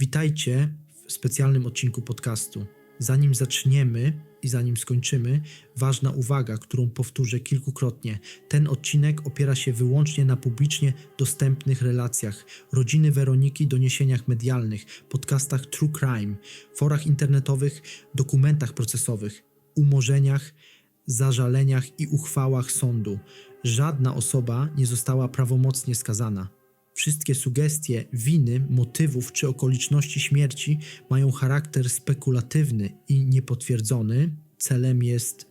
Witajcie w specjalnym odcinku podcastu. Zanim zaczniemy i zanim skończymy, ważna uwaga, którą powtórzę kilkukrotnie. Ten odcinek opiera się wyłącznie na publicznie dostępnych relacjach rodziny Weroniki, doniesieniach medialnych, podcastach True Crime, forach internetowych, dokumentach procesowych, umorzeniach, zażaleniach i uchwałach sądu. Żadna osoba nie została prawomocnie skazana. Wszystkie sugestie winy, motywów czy okoliczności śmierci mają charakter spekulatywny i niepotwierdzony. Celem jest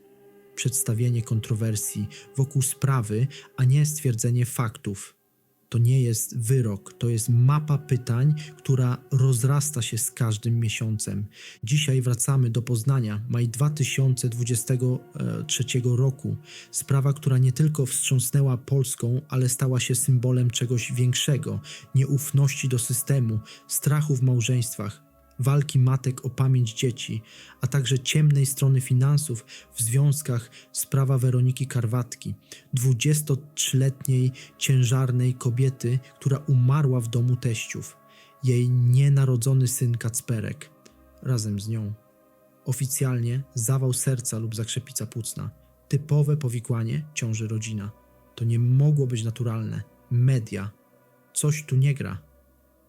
przedstawienie kontrowersji wokół sprawy, a nie stwierdzenie faktów. To nie jest wyrok, to jest mapa pytań, która rozrasta się z każdym miesiącem. Dzisiaj wracamy do Poznania, maj 2023 roku. Sprawa, która nie tylko wstrząsnęła Polską, ale stała się symbolem czegoś większego. Nieufności do systemu, strachu w małżeństwach, walki matek o pamięć dzieci, a także ciemnej strony finansów w związkach. Sprawa Weroniki Karwatki, 23-letniej ciężarnej kobiety, która umarła w domu teściów. Jej nienarodzony syn Kacperek razem z nią. Oficjalnie zawał serca lub zakrzepica płucna. Typowe powikłanie ciąży rodzina. To nie mogło być naturalne. Media. Coś tu nie gra.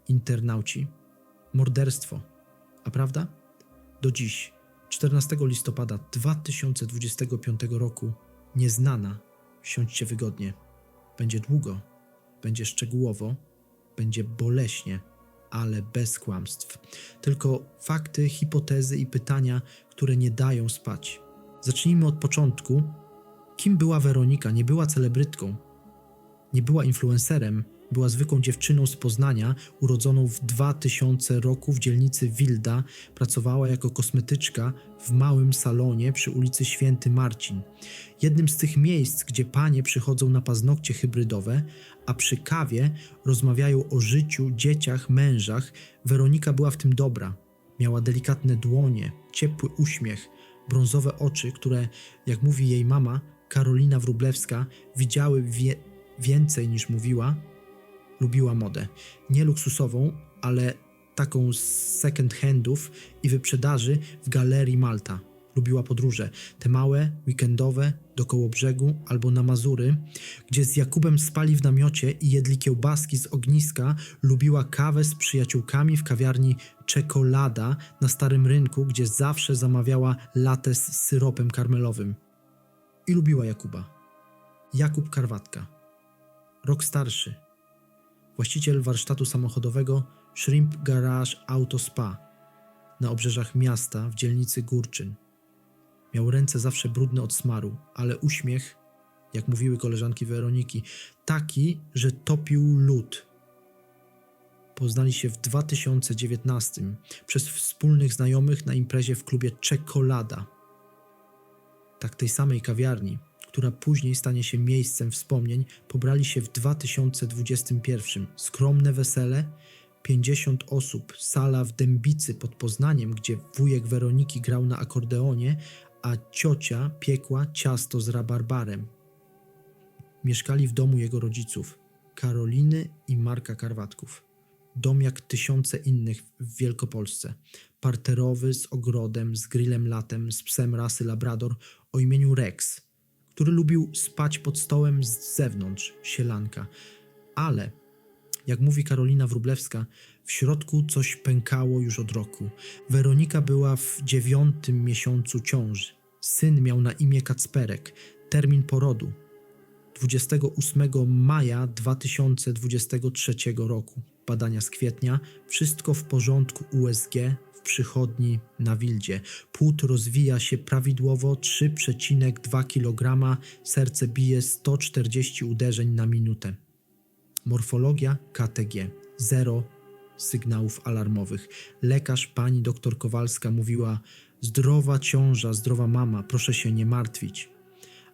Internauci. Morderstwo. A prawda? Do dziś, 14 listopada 2025 roku, nieznana. Siądźcie wygodnie. Będzie długo, będzie szczegółowo, będzie boleśnie, ale bez kłamstw. Tylko fakty, hipotezy i pytania, które nie dają spać. Zacznijmy od początku. Kim była Weronika? Nie była celebrytką. Nie była influencerem. Była zwykłą dziewczyną z Poznania, urodzoną w 2000 roku w dzielnicy Wilda. Pracowała jako kosmetyczka w małym salonie przy ulicy Święty Marcin. Jednym z tych miejsc, gdzie panie przychodzą na paznokcie hybrydowe, a przy kawie rozmawiają o życiu, dzieciach, mężach. Weronika była w tym dobra. Miała delikatne dłonie, ciepły uśmiech, brązowe oczy, które, jak mówi jej mama, Karolina Wróblewska, widziały więcej niż mówiła. Lubiła modę. Nie luksusową, ale taką z second handów i wyprzedaży w Galerii Malta. Lubiła podróże. Te małe, weekendowe, do Kołobrzegu albo na Mazury, gdzie z Jakubem spali w namiocie i jedli kiełbaski z ogniska. Lubiła kawę z przyjaciółkami w kawiarni Czekolada na Starym Rynku, gdzie zawsze zamawiała latte z syropem karmelowym. I lubiła Jakuba. Jakub Karwatka. Rok starszy. Właściciel warsztatu samochodowego Shrimp Garage Auto Spa na obrzeżach miasta w dzielnicy Górczyn. Miał ręce zawsze brudne od smaru, ale uśmiech, jak mówiły koleżanki Weroniki, taki, że topił lód. Poznali się w 2019 przez wspólnych znajomych na imprezie w klubie Czekolada. Tak, tej samej kawiarni, która później stanie się miejscem wspomnień, pobrali się w 2021. Skromne wesele, 50 osób, sala w Dębicy pod Poznaniem, gdzie wujek Weroniki grał na akordeonie, a ciocia piekła ciasto z rabarbarem. Mieszkali w domu jego rodziców, Karoliny i Marka Karwatków. Dom jak tysiące innych w Wielkopolsce. Parterowy, z ogrodem, z grillem latem, z psem rasy Labrador o imieniu Rex, który lubił spać pod stołem z zewnątrz, sielanka. Ale, jak mówi Karolina Wróblewska, w środku coś pękało już od roku. Weronika była w 9. miesiącu ciąży. Syn miał na imię Kacperek. Termin porodu 28 maja 2023 roku. Badania z kwietnia. Wszystko w porządku USG w przychodni na Wildzie. Płód rozwija się prawidłowo 3,2 kg. Serce bije 140 uderzeń na minutę. Morfologia KTG. 0 sygnałów alarmowych. Lekarz pani dr Kowalska mówiła: zdrowa ciąża, zdrowa mama, proszę się nie martwić.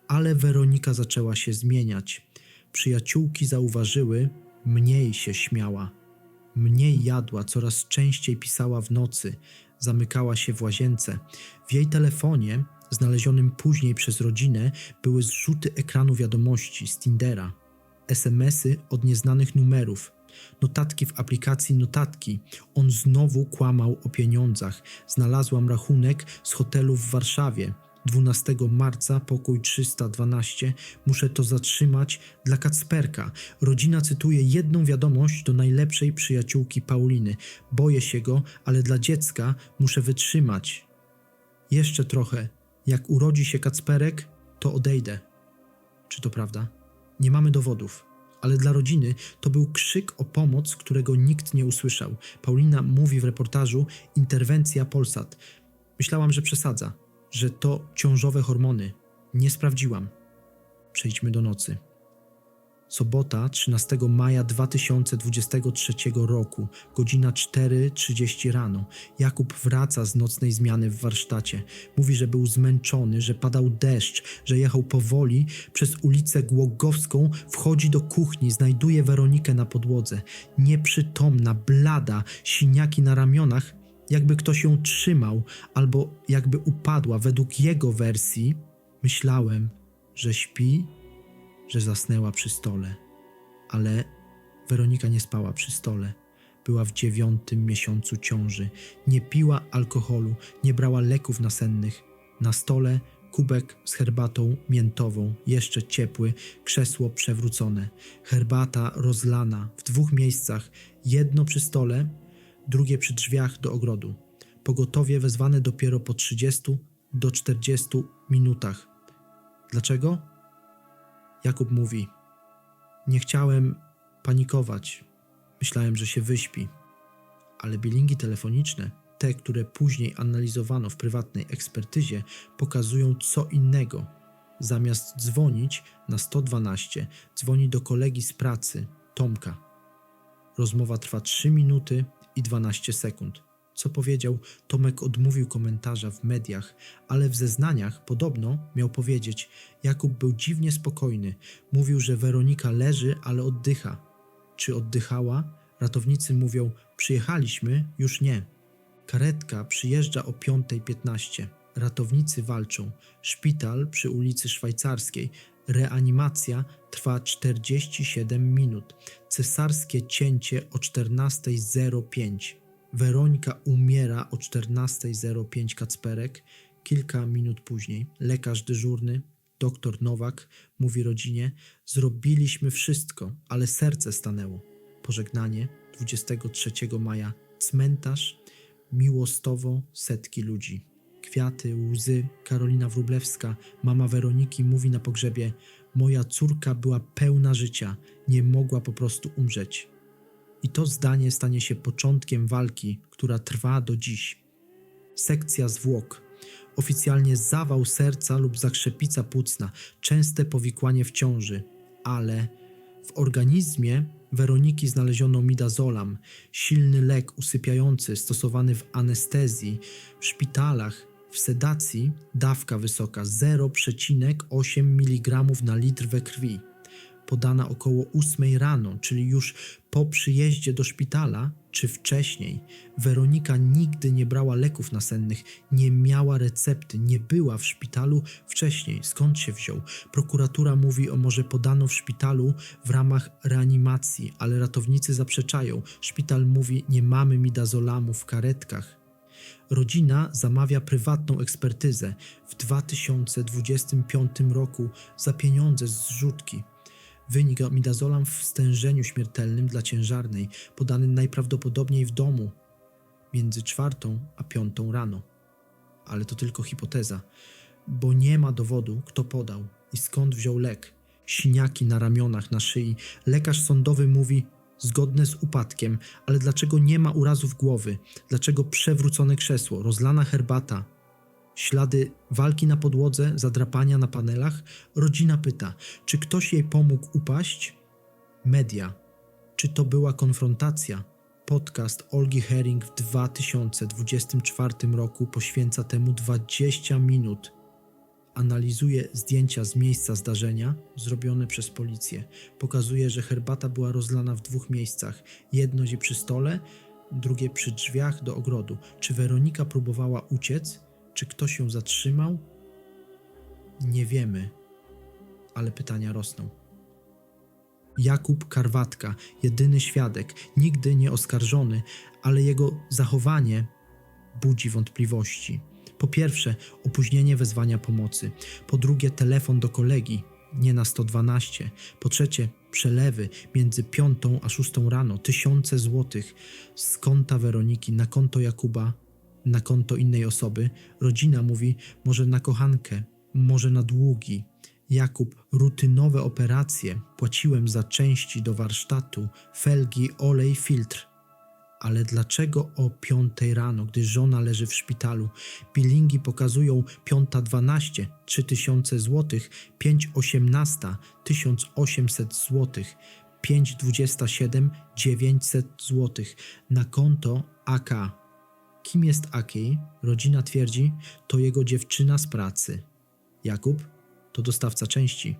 Ale Weronika zaczęła się zmieniać. Przyjaciółki zauważyły, mniej się śmiała. Mniej jadła, coraz częściej pisała w nocy, zamykała się w łazience. W jej telefonie, znalezionym później przez rodzinę, były zrzuty ekranu wiadomości z Tindera, SMS-y od nieznanych numerów. Notatki w aplikacji Notatki. On znowu kłamał o pieniądzach. Znalazłam rachunek z hotelu w Warszawie. 12 marca, pokój 312. Muszę to zatrzymać dla Kacperka. Rodzina cytuje jedną wiadomość do najlepszej przyjaciółki Pauliny. Boję się go, ale dla dziecka muszę wytrzymać. Jeszcze trochę. Jak urodzi się Kacperek, to odejdę. Czy to prawda? Nie mamy dowodów. Ale dla rodziny to był krzyk o pomoc, którego nikt nie usłyszał. Paulina mówi w reportażu: interwencja Polsat. Myślałam, że przesadza, że to ciążowe hormony. Nie sprawdziłam. Przejdźmy do nocy. Sobota, 13 maja 2023 roku, godzina 4:30 rano. Jakub wraca z nocnej zmiany w warsztacie. Mówi, że był zmęczony, że padał deszcz, że jechał powoli przez ulicę Głogowską, wchodzi do kuchni, znajduje Weronikę na podłodze. Nieprzytomna, blada, siniaki na ramionach, jakby ktoś ją trzymał albo jakby upadła. Według jego wersji myślałem, że śpi, że zasnęła przy stole. Ale Weronika nie spała przy stole. Była w 9. miesiącu ciąży. Nie piła alkoholu, nie brała leków nasennych. Na stole kubek z herbatą miętową, jeszcze ciepły, krzesło przewrócone. Herbata rozlana w 2 miejscach, jedno przy stole, drugie przy drzwiach do ogrodu. Pogotowie wezwane dopiero po 30 do 40 minutach. Dlaczego? Jakub mówi: nie chciałem panikować. Myślałem, że się wyśpi. Ale bilingi telefoniczne, te, które później analizowano w prywatnej ekspertyzie, pokazują co innego. Zamiast dzwonić na 112, dzwoni do kolegi z pracy, Tomka. Rozmowa trwa 3 minuty i 12 sekund. Co powiedział, Tomek odmówił komentarza w mediach, ale w zeznaniach podobno miał powiedzieć: Jakub był dziwnie spokojny. Mówił, że Weronika leży, ale oddycha. Czy oddychała? Ratownicy mówią: przyjechaliśmy, już nie. Karetka przyjeżdża o 5:15. Ratownicy walczą. Szpital przy ulicy Szwajcarskiej. Reanimacja trwa 47 minut. Cesarskie cięcie o 14:05. Weronika umiera o 14:05 Kacperek. Kilka minut później lekarz dyżurny, dr Nowak, mówi rodzinie: zrobiliśmy wszystko, ale serce stanęło. Pożegnanie 23 maja. Cmentarz, Miłostowo, setki ludzi. Kwiaty, łzy. Karolina Wróblewska, mama Weroniki, mówi na pogrzebie: moja córka była pełna życia, nie mogła po prostu umrzeć. I to zdanie stanie się początkiem walki, która trwa do dziś. Sekcja zwłok. Oficjalnie zawał serca lub zakrzepica płucna, częste powikłanie w ciąży, ale w organizmie Weroniki znaleziono midazolam, silny lek usypiający stosowany w anestezji, w szpitalach, w sedacji, dawka wysoka 0,8 mg na litr we krwi. Podana około 8 rano, czyli już po przyjeździe do szpitala, czy wcześniej. Weronika nigdy nie brała leków nasennych, nie miała recepty, nie była w szpitalu wcześniej. Skąd się wziął? Prokuratura mówi o może podano w szpitalu w ramach reanimacji, ale ratownicy zaprzeczają. Szpital mówi: nie mamy midazolamu w karetkach. Rodzina zamawia prywatną ekspertyzę w 2025 roku za pieniądze z zrzutki. Wynik midazolam w stężeniu śmiertelnym dla ciężarnej, podany najprawdopodobniej w domu między 4 a 5 rano. Ale to tylko hipoteza, bo nie ma dowodu, kto podał i skąd wziął lek. Siniaki na ramionach, na szyi. Lekarz sądowy mówi: zgodne z upadkiem, ale dlaczego nie ma urazów głowy? Dlaczego przewrócone krzesło, rozlana herbata? Ślady walki na podłodze, zadrapania na panelach. Rodzina pyta: czy ktoś jej pomógł upaść? Media: czy to była konfrontacja? Podcast Olgi Hering w 2024 roku poświęca temu 20 minut. Analizuje zdjęcia z miejsca zdarzenia zrobione przez policję. Pokazuje, że herbata była rozlana w 2 miejscach. Jedno przy stole, drugie przy drzwiach do ogrodu. Czy Weronika próbowała uciec? Czy ktoś ją zatrzymał? Nie wiemy, ale pytania rosną. Jakub Karwatka, jedyny świadek, nigdy nie oskarżony, ale jego zachowanie budzi wątpliwości. Po pierwsze, opóźnienie wezwania pomocy. Po drugie, telefon do kolegi, nie na 112. Po trzecie, przelewy między 5 a 6 rano, tysiące złotych z konta Weroniki na konto Jakuba, na konto innej osoby. Rodzina mówi, może na kochankę, może na długi. Jakub, rutynowe operacje, płaciłem za części do warsztatu, felgi, olej, filtr. Ale dlaczego o 5 rano, gdy żona leży w szpitalu? Bilingi pokazują 5:12, 3000 złotych, 5:18, 1800 złotych, 5:27, 900 złotych na konto AK. Kim jest Aki? Rodzina twierdzi, to jego dziewczyna z pracy. Jakub to dostawca części.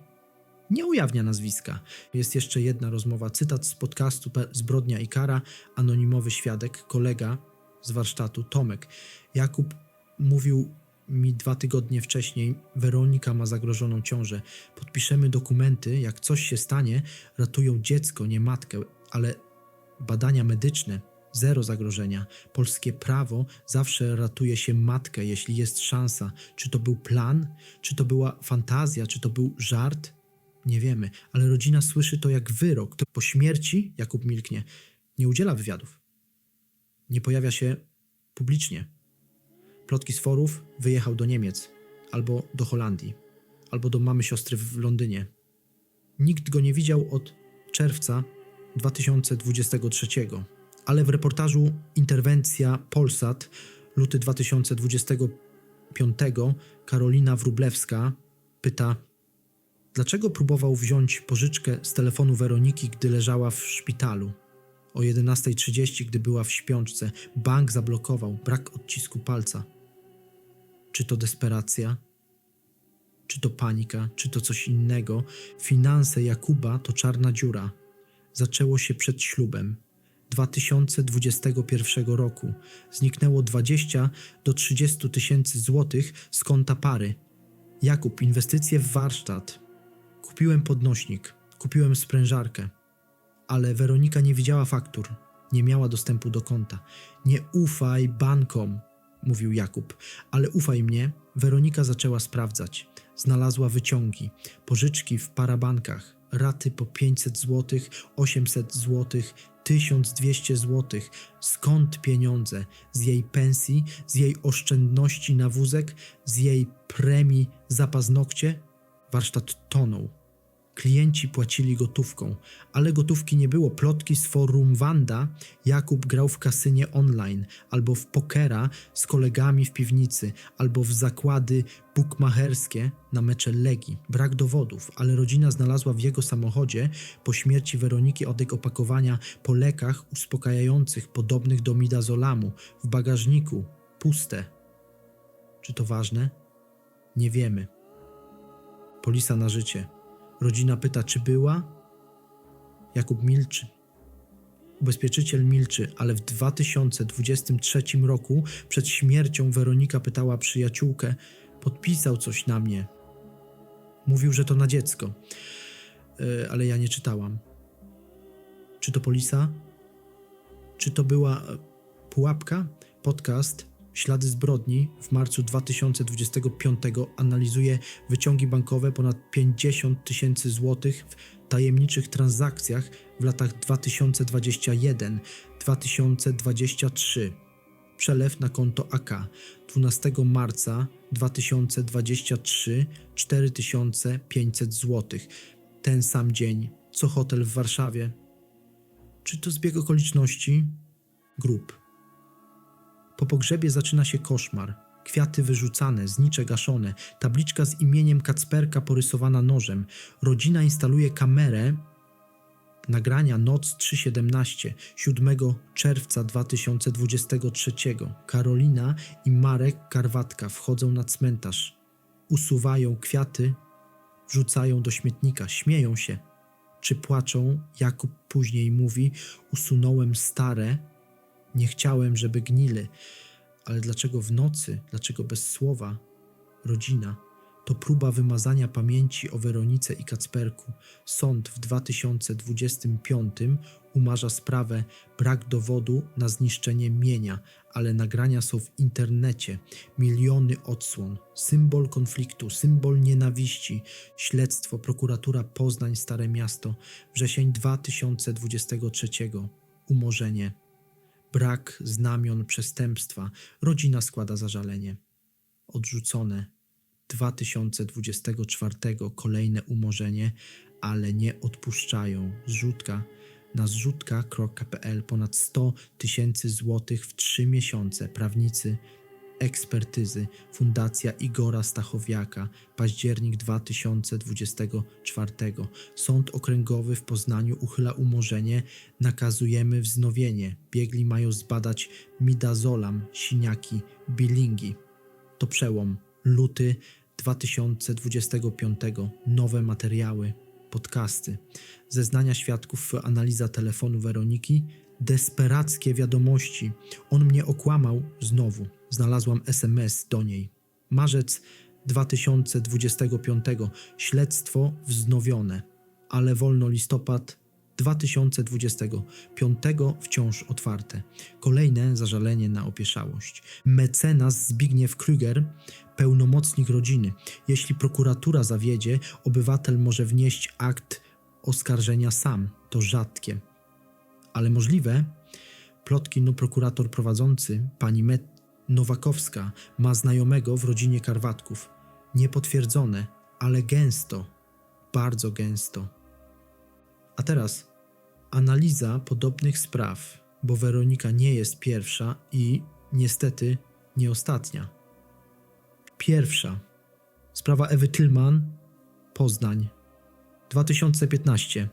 Nie ujawnia nazwiska. Jest jeszcze jedna rozmowa, cytat z podcastu Zbrodnia i kara, anonimowy świadek, kolega z warsztatu, Tomek. Jakub mówił mi 2 tygodnie wcześniej, Weronika ma zagrożoną ciążę. Podpiszemy dokumenty, jak coś się stanie, ratują dziecko, nie matkę, ale badania medyczne, zero zagrożenia. Polskie prawo zawsze ratuje się matkę, jeśli jest szansa. Czy to był plan? Czy to była fantazja? Czy to był żart? Nie wiemy, ale rodzina słyszy to jak wyrok. To po śmierci Jakub milknie, nie udziela wywiadów. Nie pojawia się publicznie. Plotki z forów, wyjechał do Niemiec, albo do Holandii, albo do mamy siostry w Londynie. Nikt go nie widział od czerwca 2023, ale w reportażu Interwencja Polsat, luty 2025, Karolina Wróblewska pyta, dlaczego próbował wziąć pożyczkę z telefonu Weroniki, gdy leżała w szpitalu? O 11:30, gdy była w śpiączce, bank zablokował, brak odcisku palca. Czy to desperacja? Czy to panika? Czy to coś innego? Finanse Jakuba to czarna dziura. Zaczęło się przed ślubem. 2021 roku. Zniknęło 20 do 30 tysięcy złotych z konta pary. Jakub, inwestycje w warsztat. Kupiłem podnośnik, kupiłem sprężarkę, ale Weronika nie widziała faktur, nie miała dostępu do konta. Nie ufaj bankom, mówił Jakub, ale ufaj mnie. Weronika zaczęła sprawdzać. Znalazła wyciągi, pożyczki w parabankach, raty po 500 zł, 800 zł, 1200 zł. Skąd pieniądze? Z jej pensji, z jej oszczędności na wózek, z jej premii za paznokcie? Warsztat tonął. Klienci płacili gotówką, ale gotówki nie było. Plotki z forum Wanda. Jakub grał w kasynie online, albo w pokera z kolegami w piwnicy, albo w zakłady bukmacherskie na mecze Legii. Brak dowodów, ale rodzina znalazła w jego samochodzie po śmierci Weroniki odek opakowania po lekach uspokajających podobnych do midazolamu. W bagażniku puste. Czy to ważne? Nie wiemy. Polisa na życie. Rodzina pyta, czy była? Jakub milczy. Ubezpieczyciel milczy, ale w 2023 roku przed śmiercią Weronika pytała przyjaciółkę, podpisał coś na mnie. Mówił, że to na dziecko, ale ja nie czytałam. Czy to polisa? Czy to była pułapka? Podcast Ślady zbrodni w marcu 2025 analizuje wyciągi bankowe ponad 50 tysięcy złotych w tajemniczych transakcjach w latach 2021-2023. Przelew na konto AK 12 marca 2023 4500 złotych. Ten sam dzień, co hotel w Warszawie. Czy to zbieg okoliczności? Grób. Po pogrzebie zaczyna się koszmar. Kwiaty wyrzucane, znicze gaszone, tabliczka z imieniem Kacperka porysowana nożem. Rodzina instaluje kamerę. Nagrania noc 3:17, 7 czerwca 2023. Karolina i Marek Karwatka wchodzą na cmentarz. Usuwają kwiaty, wrzucają do śmietnika, śmieją się. Czy płaczą? Jakub później mówi, usunąłem stare, nie chciałem, żeby gnili, ale dlaczego w nocy, dlaczego bez słowa? Rodzina. To próba wymazania pamięci o Weronice i Kacperku. Sąd w 2025 umarza sprawę, brak dowodu na zniszczenie mienia, ale nagrania są w internecie. Miliony odsłon. Symbol konfliktu, symbol nienawiści. Śledztwo, prokuratura Poznań, Stare Miasto. Wrzesień 2023. Umorzenie. Brak znamion przestępstwa. Rodzina składa zażalenie. Odrzucone. 2024 kolejne umorzenie, ale nie odpuszczają. Zrzutka na zrzutka.pl ponad 100 000 złotych w 3 miesiące. Prawnicy, ekspertyzy, Fundacja Igora Stachowiaka, październik 2024. Sąd Okręgowy w Poznaniu uchyla umorzenie, nakazujemy wznowienie. Biegli mają zbadać midazolam, siniaki, bilingi. To przełom. Luty 2025. Nowe materiały, podcasty, zeznania świadków, analiza telefonu Weroniki, desperackie wiadomości. On mnie okłamał znowu. Znalazłam SMS do niej. Marzec 2025. Śledztwo wznowione, ale wolno. Listopad 2025. Wciąż otwarte. Kolejne zażalenie na opieszałość. Mecenas Zbigniew Krüger, pełnomocnik rodziny. Jeśli prokuratura zawiedzie, obywatel może wnieść akt oskarżenia sam. To rzadkie, ale możliwe. Plotki, prokurator prowadzący, pani Nowakowska, ma znajomego w rodzinie Karwatków. Niepotwierdzone, ale gęsto, bardzo gęsto. A teraz analiza podobnych spraw, bo Weronika nie jest pierwsza i niestety nie ostatnia. Pierwsza. Sprawa Ewy Tylman, Poznań. 2015.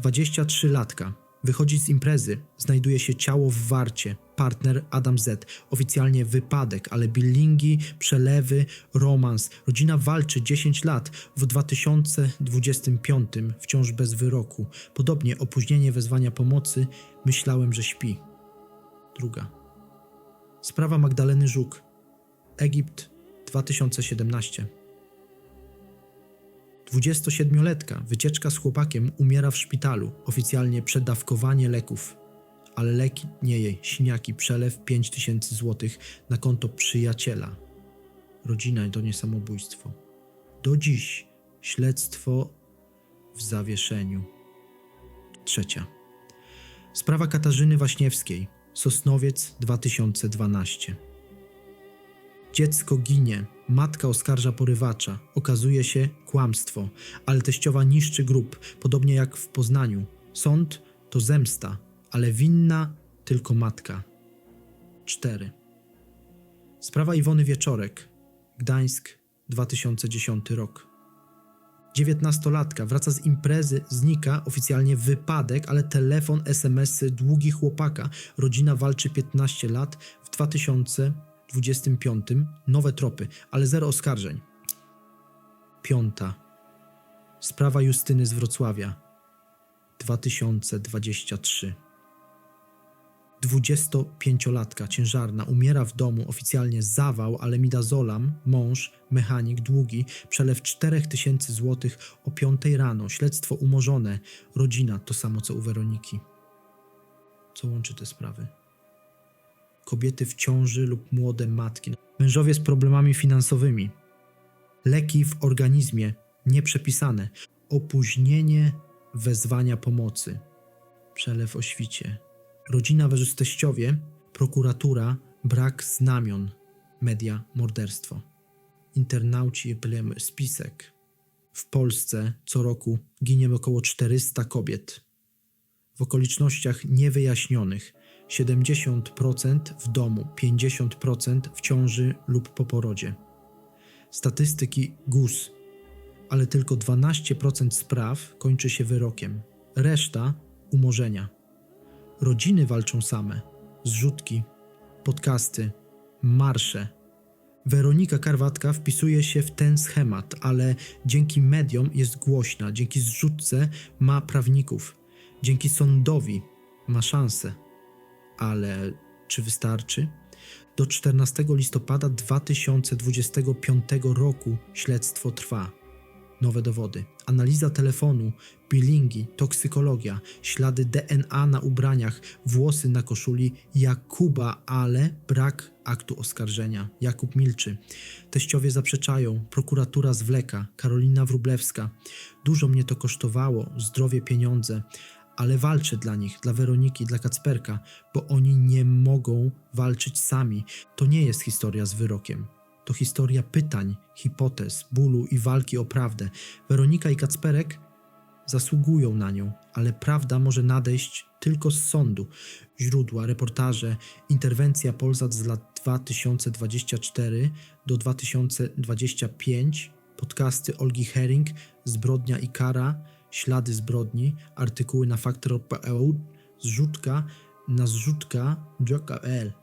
23-latka. Wychodzi z imprezy. Znajduje się ciało w Warcie. Partner Adam Z. Oficjalnie wypadek, ale billingi, przelewy, romans. Rodzina walczy 10 lat. W 2025 wciąż bez wyroku. Podobnie opóźnienie wezwania pomocy. Myślałem, że śpi. Druga. Sprawa Magdaleny Żuk. Egipt 2017. 27-letka, wycieczka z chłopakiem, umiera w szpitalu. Oficjalnie przedawkowanie leków. Ale leki nie jej. Siniaki, przelew 5000 złotych na konto przyjaciela. Rodzina to nie samobójstwo. Do dziś śledztwo w zawieszeniu. Trzecia. Sprawa Katarzyny Waśniewskiej. Sosnowiec 2012. Dziecko ginie. Matka oskarża porywacza. Okazuje się kłamstwo, ale teściowa niszczy grób, podobnie jak w Poznaniu. Sąd to zemsta, ale winna tylko matka. 4. Sprawa Iwony Wieczorek. Gdańsk, 2010 rok. 19-latka wraca z imprezy, znika, oficjalnie wypadek, ale telefon, SMS-y, długi chłopaka. Rodzina walczy 15 lat. W 2025 nowe tropy, ale zero oskarżeń. 5. Sprawa Justyny z Wrocławia. 2023. 25-latka, ciężarna, umiera w domu, oficjalnie zawał, ale midazolam, mąż, mechanik, długi, przelew 4000 złotych o 5 rano, śledztwo umorzone, rodzina to samo co u Weroniki. Co łączy te sprawy? Kobiety w ciąży lub młode matki, mężowie z problemami finansowymi, leki w organizmie nieprzepisane, opóźnienie wezwania pomocy, przelew o świcie, rodzina versus teściowie, prokuratura, brak znamion, media, morderstwo. Internauci, spisek. W Polsce co roku ginie około 400 kobiet. W okolicznościach niewyjaśnionych 70% w domu, 50% w ciąży lub po porodzie. Statystyki GUS, ale tylko 12% spraw kończy się wyrokiem. Reszta umorzenia. Rodziny walczą same. Zrzutki, podcasty, marsze. Weronika Karwatka wpisuje się w ten schemat, ale dzięki mediom jest głośna, dzięki zrzutce ma prawników, dzięki sądowi ma szansę. Ale czy wystarczy? Do 14 listopada 2025 roku śledztwo trwa. Nowe dowody. Analiza telefonu, bilingi, toksykologia, ślady DNA na ubraniach, włosy na koszuli Jakuba, ale brak aktu oskarżenia. Jakub milczy. Teściowie zaprzeczają, prokuratura zwleka, Karolina Wróblewska. Dużo mnie to kosztowało, zdrowie, pieniądze, ale walczę dla nich, dla Weroniki, dla Kacperka, bo oni nie mogą walczyć sami. To nie jest historia z wyrokiem. To historia pytań, hipotez, bólu i walki o prawdę. Weronika i Kacperek zasługują na nią, ale prawda może nadejść tylko z sądu. Źródła, reportaże, interwencja Polsat z lat 2024 do 2025, podcasty Olgi Herring, Zbrodnia i kara, Ślady zbrodni, artykuły na faktor.pl, zrzutka na zrzutka.pl,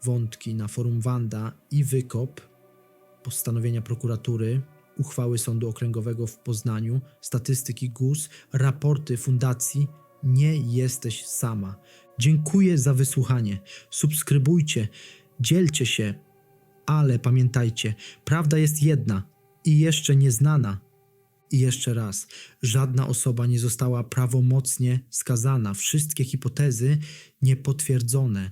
wątki na forum Wanda i wykop, postanowienia prokuratury, uchwały Sądu Okręgowego w Poznaniu, statystyki GUS, raporty fundacji Nie jesteś sama. Dziękuję za wysłuchanie. Subskrybujcie, dzielcie się, ale pamiętajcie, prawda jest jedna i jeszcze nieznana. I jeszcze raz, żadna osoba nie została prawomocnie skazana. Wszystkie hipotezy niepotwierdzone.